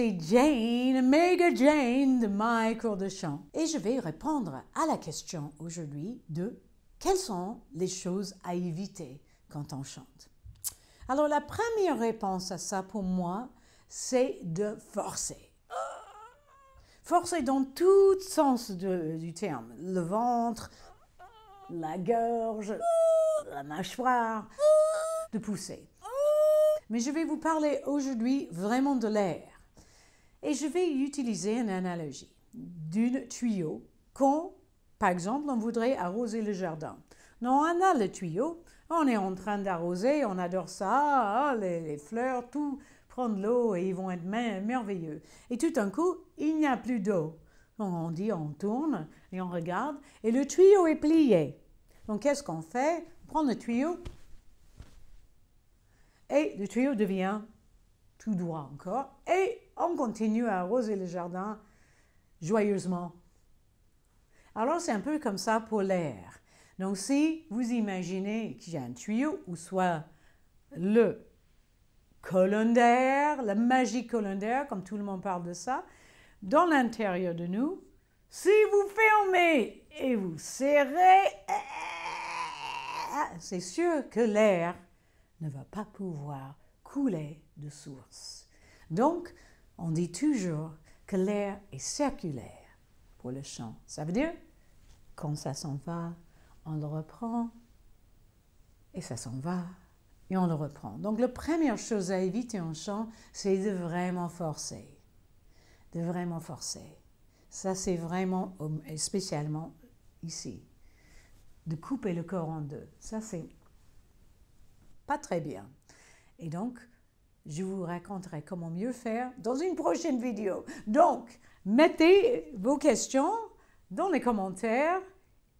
c'est Jane, Mega Jane de My Cours de chant. Et je vais répondre à la question aujourd'hui de quelles sont les choses à éviter quand on chante. Alors la première réponse à ça pour moi, c'est de forcer. Forcer dans tout sens du terme. Le ventre, la gorge, la mâchoire, de pousser. Mais je vais vous parler aujourd'hui vraiment de l'air. Et je vais utiliser une analogie d'un tuyau quand, par exemple, on voudrait arroser le jardin. Non, on a le tuyau, on est en train d'arroser, on adore ça, les fleurs, tout prendre l'eau et ils vont être merveilleux. Et tout d'un coup, il n'y a plus d'eau. Donc on dit, on tourne et on regarde et le tuyau est plié. Donc qu'est-ce qu'on fait? On prend le tuyau et le tuyau devient tout droit encore et on continue à arroser le jardin joyeusement. Alors c'est un peu comme ça pour l'air. Donc si vous imaginez qu'il y a un tuyau ou soit le colonne d'air, la magie colonne d'air, comme tout le monde parle de ça, dans l'intérieur de nous, si vous fermez et vous serrez, c'est sûr que l'air ne va pas pouvoir couler de source. Donc, on dit toujours que l'air est circulaire pour le chant. Ça veut dire, quand ça s'en va, on le reprend, et ça s'en va, et on le reprend. Donc, la première chose à éviter en chant, c'est de vraiment forcer. De vraiment forcer. Ça, c'est vraiment, spécialement ici, de couper le corps en deux. Ça, c'est pas très bien. Et donc, je vous raconterai comment mieux faire dans une prochaine vidéo. Donc, mettez vos questions dans les commentaires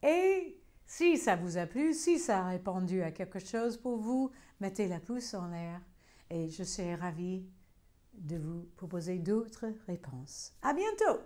et si ça vous a plu, si ça a répondu à quelque chose pour vous, mettez la pouce en l'air et je serai ravie de vous proposer d'autres réponses. À bientôt!